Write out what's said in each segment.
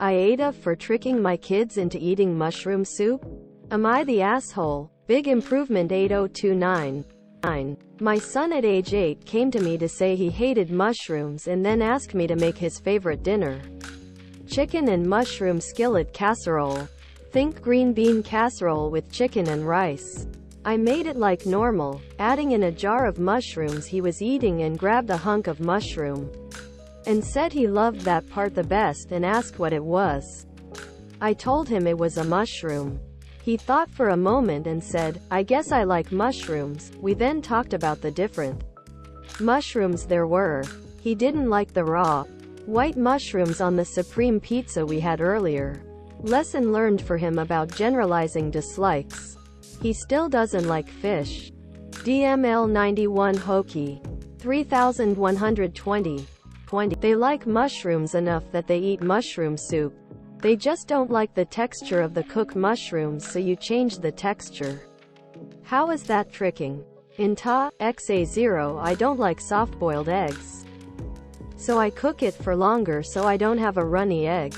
AITA for tricking my kids into eating mushroom soup? Am I the asshole? Big improvement 8029. My son at age 8 came to me to say he hated mushrooms and then asked me to make his favorite dinner. Chicken and mushroom skillet casserole. Think green bean casserole with chicken and rice. I made it like normal, adding in a jar of mushrooms he was eating, and grabbed a hunk of mushroom and said he loved that part the best and asked what it was. I told him it was a mushroom. He thought for a moment and said, "I guess I like mushrooms." We then talked about the different mushrooms there were. He didn't like the raw, white mushrooms on the supreme pizza we had earlier. Lesson learned for him about generalizing dislikes. He still doesn't like fish. DML91 Hoki. 3120. They like mushrooms enough that they eat mushroom soup. They just don't like the texture of the cooked mushrooms, so you change the texture. How is that tricking? INTA, XA0 I don't like soft-boiled eggs, so I cook it for longer so I don't have a runny egg.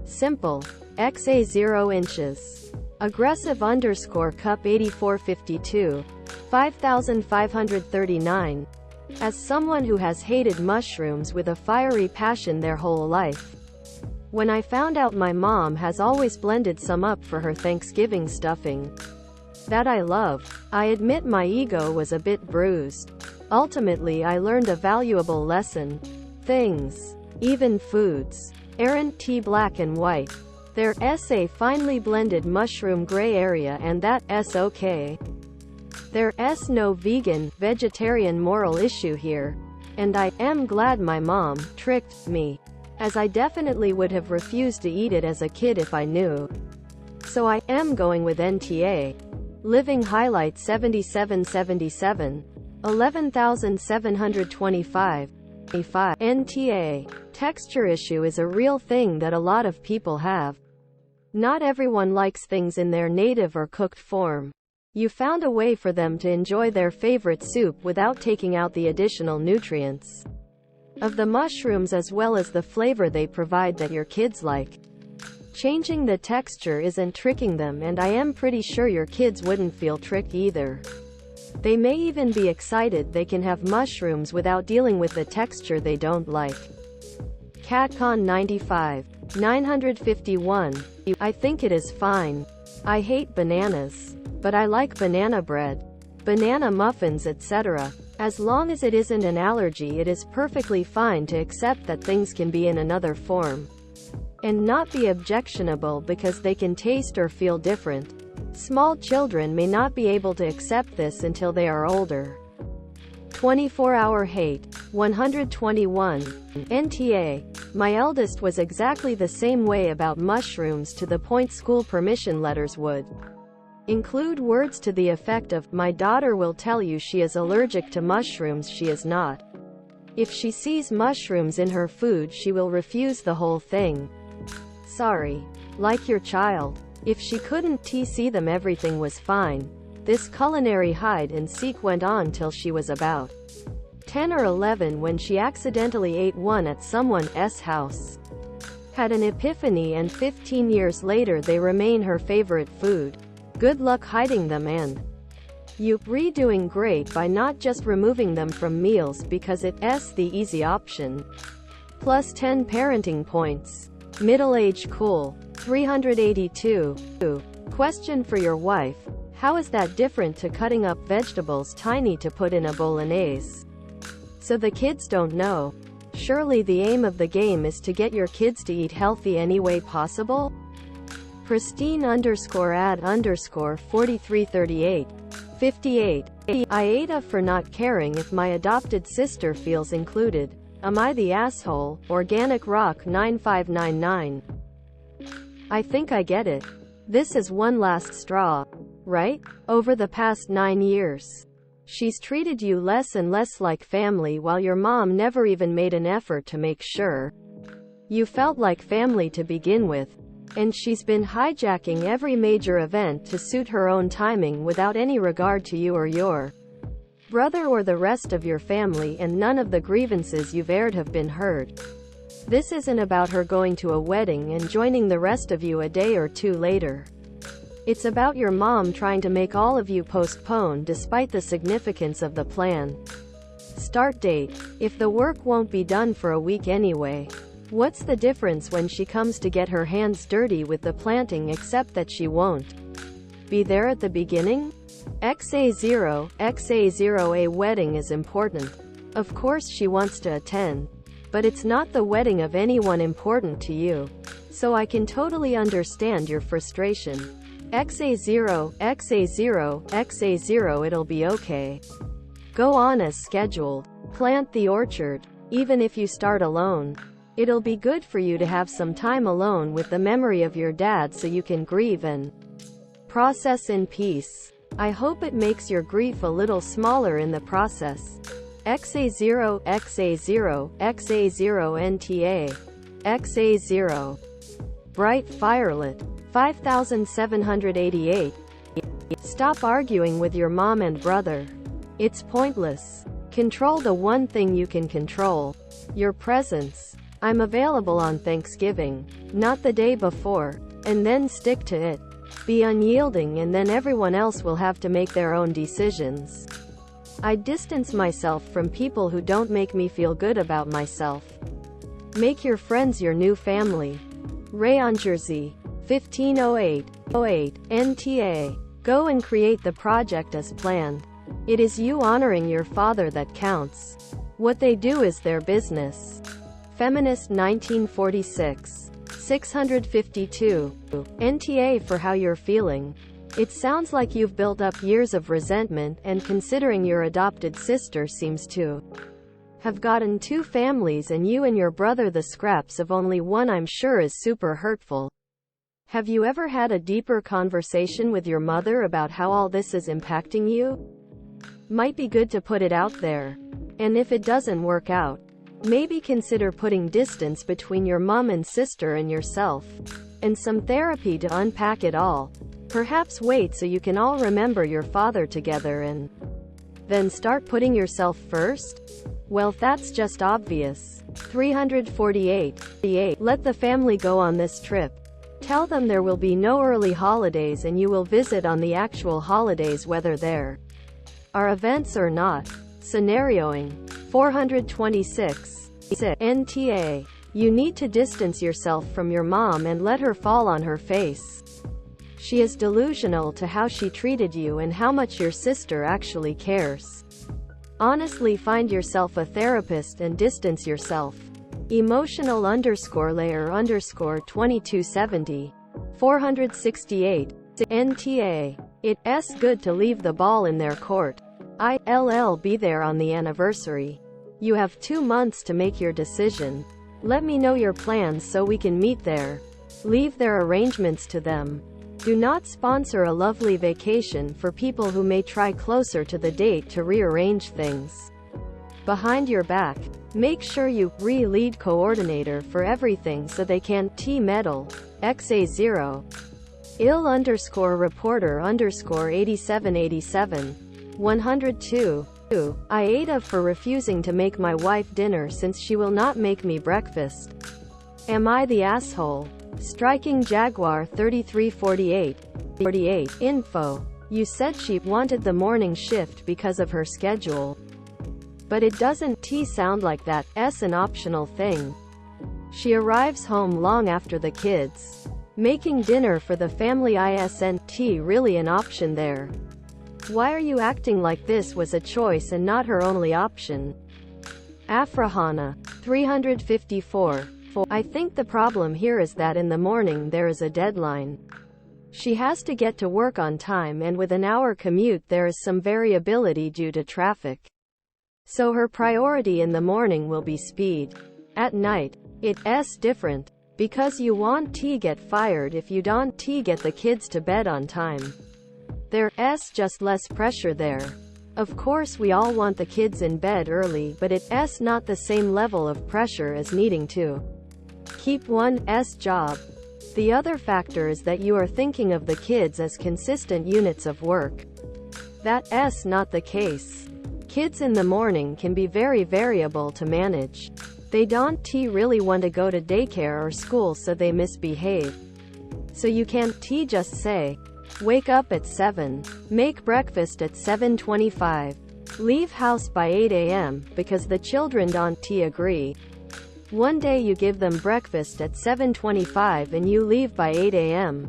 Simple. XA0 inches. Aggressive _cup 8452. 5539. As someone who has hated mushrooms with a fiery passion their whole life, when I found out my mom has always blended some up for her Thanksgiving stuffing that I love, I admit my ego was a bit bruised. Ultimately I learned a valuable lesson. Things, even foods, aren't T black and white. There's a finely blended mushroom gray area, and that's okay. There's no vegan, vegetarian moral issue here. And I am glad my mom tricked me, as I definitely would have refused to eat it as a kid if I knew. So I am going with NTA. Living highlight 7777. 11725. NTA. Texture issue is a real thing that a lot of people have. Not everyone likes things in their native or cooked form. You found a way for them to enjoy their favorite soup without taking out the additional nutrients of the mushrooms as well as the flavor they provide that your kids like. Changing the texture isn't tricking them, and I am pretty sure your kids wouldn't feel tricked either. They may even be excited they can have mushrooms without dealing with the texture they don't like. CatCon 95. 951. I think it is fine. I hate bananas, but I like banana bread, banana muffins, etc. As long as it isn't an allergy, it is perfectly fine to accept that things can be in another form and not be objectionable because they can taste or feel different. Small children may not be able to accept this until they are older. 24-hour hate. 121. NTA. My eldest was exactly the same way about mushrooms, to the point school permission letters would include words to the effect of, "My daughter will tell you she is allergic to mushrooms, she is not. If she sees mushrooms in her food she will refuse the whole thing." Sorry. Like your child. If she couldn't see them, everything was fine. This culinary hide and seek went on till she was about 10 or 11 when she accidentally ate one at someone's house. Had an epiphany, and 15 years later they remain her favorite food. Good luck hiding them, and you redoing great by not just removing them from meals because it's the easy option. Plus 10 parenting points. Middle-aged cool. 382. Question for your wife. How is that different to cutting up vegetables tiny to put in a bolognese? So the kids don't know. Surely the aim of the game is to get your kids to eat healthy any way possible? Pristine_ad_4338. 58. AITA for not caring if my adopted sister feels included. Am I the asshole? Organic Rock 9599. I think I get it. This is one last straw, right? Over the past 9 years, she's treated you less and less like family, while your mom never even made an effort to make sure you felt like family to begin with. And she's been hijacking every major event to suit her own timing without any regard to you or your brother or the rest of your family, and none of the grievances you've aired have been heard. This isn't about her going to a wedding and joining the rest of you a day or two later. It's about your mom trying to make all of you postpone despite the significance of the plan. Start date. If the work won't be done for a week anyway, what's the difference when she comes to get her hands dirty with the planting except that she won't be there at the beginning? XA0, a wedding is important. Of course she wants to attend, but it's not the wedding of anyone important to you. So I can totally understand your frustration. XA0, it'll be okay. Go on as scheduled. Plant the orchard. Even if you start alone, it'll be good for you to have some time alone with the memory of your dad so you can grieve and process in peace. I hope it makes your grief a little smaller in the process. XA0, NTA. XA0. Bright firelit. 5788. Stop arguing with your mom and brother. It's pointless. Control the one thing you can control. Your presence. I'm available on Thanksgiving, not the day before, and then stick to it. Be unyielding and then everyone else will have to make their own decisions. I distance myself from people who don't make me feel good about myself. Make your friends your new family. Rayon Jersey. 1508. NTA. Go and create the project as planned. It is you honoring your father that counts. What they do is their business. Feminist 1946. 652. NTA for how you're feeling. It sounds like you've built up years of resentment, and considering your adopted sister seems to have gotten two families and you and your brother the scraps of only one, I'm sure is super hurtful. Have you ever had a deeper conversation with your mother about how all this is impacting you? Might be good to put it out there. And if it doesn't work out, maybe consider putting distance between your mom and sister and yourself, and some therapy to unpack it all. Perhaps wait so you can all remember your father together and then start putting yourself first? Well, that's just obvious. 348. Let the family go on this trip. Tell them there will be no early holidays and you will visit on the actual holidays whether there are events or not. Scenarioing. 426. NTA. You need to distance yourself from your mom and let her fall on her face. She is delusional to how she treated you and how much your sister actually cares. Honestly, find yourself a therapist and distance yourself. Emotional_layer_2270. 468. NTA. It's good to leave the ball in their court. I'll be there on the anniversary. You have 2 months to make your decision. Let me know your plans so we can meet there. Leave their arrangements to them. Do not sponsor a lovely vacation for people who may try closer to the date to rearrange things behind your back. Make sure you lead coordinator for everything so they can't meddle. XA0. ill_reporter_8787. 102. AITA for refusing to make my wife dinner since she will not make me breakfast. Am I the asshole? Striking Jaguar 3348. Info. You said she wanted the morning shift because of her schedule. But it doesn't sound like that. An optional thing. She arrives home long after the kids. Making dinner for the family isn't really an option there. Why are you acting like this was a choice and not her only option? Afrahana. 354. I think the problem here is that in the morning there is a deadline. She has to get to work on time, and with an hour commute there is some variability due to traffic. So her priority in the morning will be speed. At night, it's different. Because you want to get fired if you don't get the kids to bed on time. There's just less pressure there. Of course we all want the kids in bed early, but it's not the same level of pressure as needing to keep one's job. The other factor is that you are thinking of the kids as consistent units of work. That's not the case. Kids in the morning can be very variable to manage. They don't really want to go to daycare or school, so they misbehave. So you can't just say, wake up at 7, make breakfast at 7:25, leave house by 8 a.m., because the children don't agree. One day you give them breakfast at 7:25 and you leave by 8 a.m.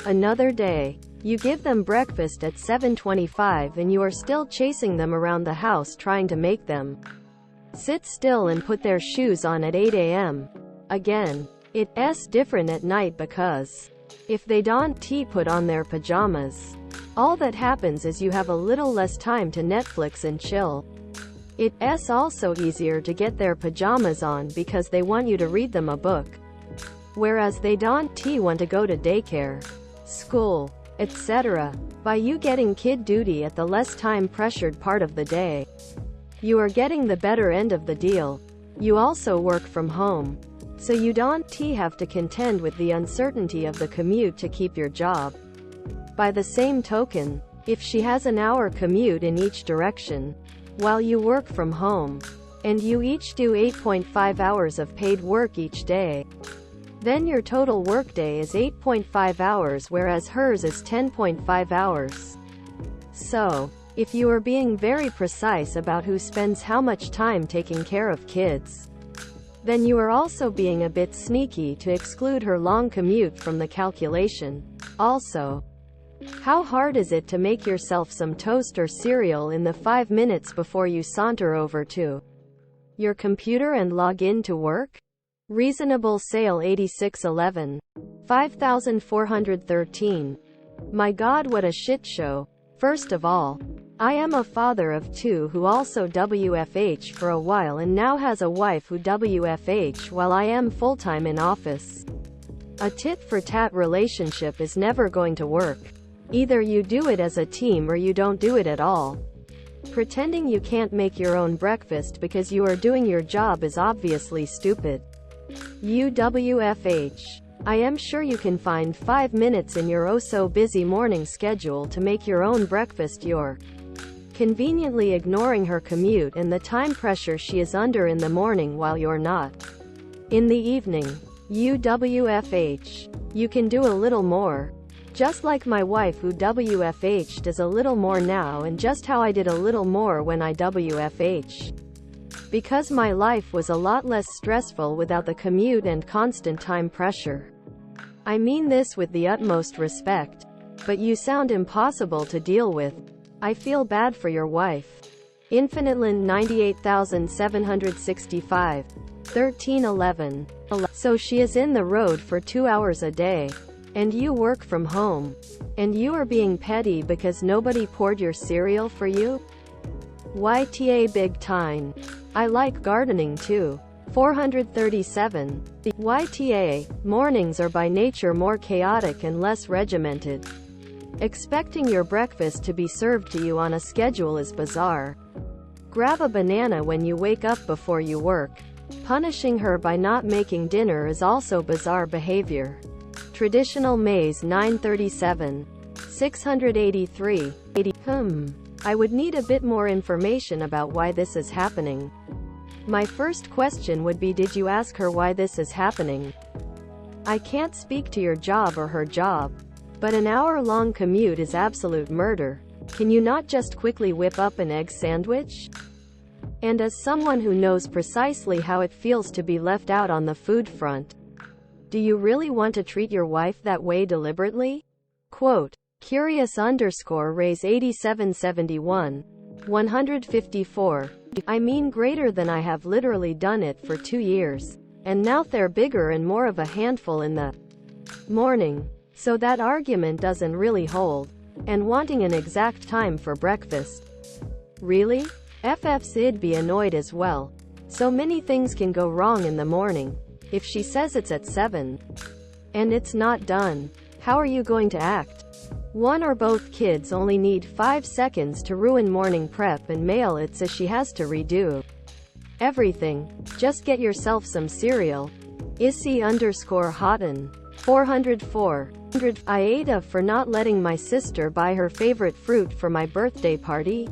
Another day, you give them breakfast at 7:25 and you are still chasing them around the house trying to make them sit still and put their shoes on at 8 a.m. Again, it's different at night, because if they don't put on their pajamas, all that happens is you have a little less time to Netflix and chill. It's also easier to get their pajamas on because they want you to read them a book. Whereas they don't want to go to daycare, school, etc. By you getting kid duty at the less time pressured part of the day, you are getting the better end of the deal. You also work from home, so you don't have to contend with the uncertainty of the commute to keep your job. By the same token, if she has an hour commute in each direction, while you work from home, and you each do 8.5 hours of paid work each day, then your total workday is 8.5 hours, whereas hers is 10.5 hours. So, if you are being very precise about who spends how much time taking care of kids, then you are also being a bit sneaky to exclude her long commute from the calculation. Also, how hard is it to make yourself some toast or cereal in the 5 minutes before you saunter over to your computer and log in to work? Reasonable sale 8611. 5413. My God, what a shit show. First of all, I am a father of 2 who also WFH for a while and now has a wife who WFH while I am full-time in office. A tit-for-tat relationship is never going to work. Either you do it as a team or you don't do it at all. Pretending you can't make your own breakfast because you are doing your job is obviously stupid. WFH. I am sure you can find 5 minutes in your oh-so-busy morning schedule to make your own breakfast. You're conveniently ignoring her commute and the time pressure she is under in the morning while you're not. In the evening, WFH. You can do a little more. Just like my wife who WFH does a little more now, and just how I did a little more when I WFH. Because my life was a lot less stressful without the commute and constant time pressure. I mean this with the utmost respect. But you sound impossible to deal with. I feel bad for your wife. Infiniteland 98765. 1311. So she is in the road for 2 hours a day. And you work from home. And you are being petty because nobody poured your cereal for you? YTA big time. I like gardening too. 437. The YTA mornings are by nature more chaotic and less regimented. Expecting your breakfast to be served to you on a schedule is bizarre. Grab a banana when you wake up before you work. Punishing her by not making dinner is also bizarre behavior. Traditional maize 937. 683. I would need a bit more information about why this is happening. My first question would be, did you ask her why this is happening? I can't speak to your job or her job, but an hour-long commute is absolute murder. Can you not just quickly whip up an egg sandwich? And as someone who knows precisely how it feels to be left out on the food front, do you really want to treat your wife that way deliberately? Quote, Curious_Raise 8771. 154. I mean greater than I have literally done it for 2 years. And now they're bigger and more of a handful in the morning. So that argument doesn't really hold. And wanting an exact time for breakfast. Really? FF'd be annoyed as well. So many things can go wrong in the morning. If she says it's at 7 and it's not done, how are you going to act? One or both kids only need 5 seconds to ruin morning prep and mail it, so she has to redo everything. Just get yourself some cereal. Issy_Houghton. 404. AITA for not letting my sister buy her favorite fruit for my birthday party?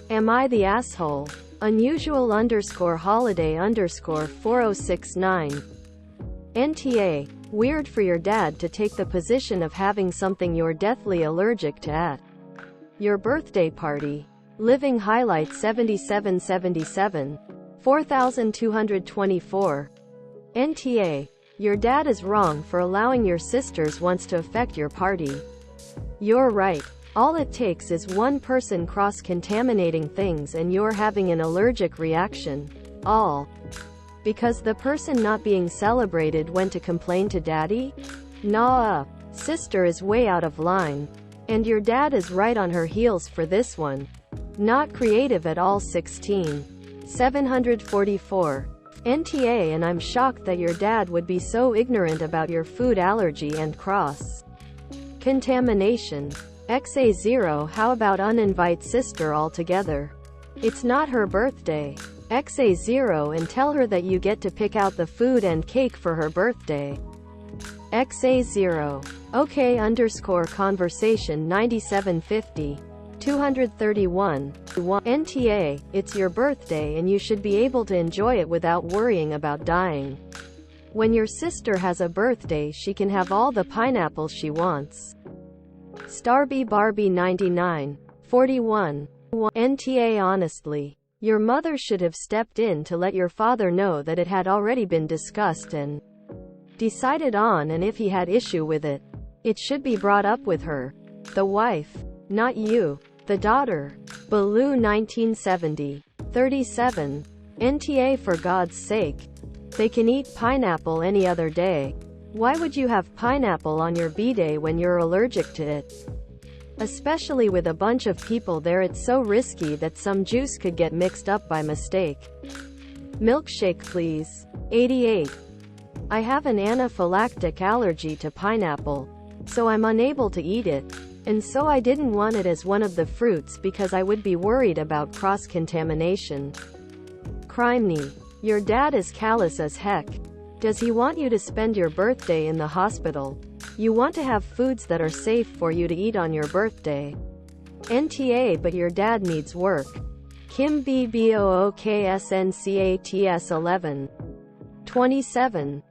Am I the asshole? Unusual _ holiday _ 4069. NTA. Weird for your dad to take the position of having something you're deathly allergic to at your birthday party. Living highlight 7777. 4224. NTA. Your dad is wrong for allowing your sister's wants to affect your party. You're right. All it takes is one person cross-contaminating things and you're having an allergic reaction. All because the person not being celebrated went to complain to daddy? Nah. Sister is way out of line. And your dad is right on her heels for this one. Not creative at all. 16. 744. NTA. And I'm shocked that your dad would be so ignorant about your food allergy and cross-contamination. XA0. How about uninvite sister altogether? It's not her birthday. XA0 and tell her that you get to pick out the food and cake for her birthday. XA0. Okay _ conversation 9750. 231. NTA. It's your birthday and you should be able to enjoy it without worrying about dying. When your sister has a birthday she can have all the pineapple she wants. Starby Barbie 99. 41. NTA. Honestly, your mother should have stepped in to let your father know that it had already been discussed and decided on, and if he had issue with it, it should be brought up with her. The wife. Not you. The daughter. Baloo 1970. 37. NTA. For God's sake. They can eat pineapple any other day. Why would you have pineapple on your b-day when you're allergic to it? Especially with a bunch of people there, it's so risky that some juice could get mixed up by mistake. Milkshake please. 88. I have an anaphylactic allergy to pineapple, so I'm unable to eat it, and so I didn't want it as one of the fruits because I would be worried about cross-contamination. Criminy. Your dad is callous as heck. Does he want you to spend your birthday in the hospital? You want to have foods that are safe for you to eat on your birthday. NTA. But your dad needs work. Kim BBOOKSNCATS 11. 27.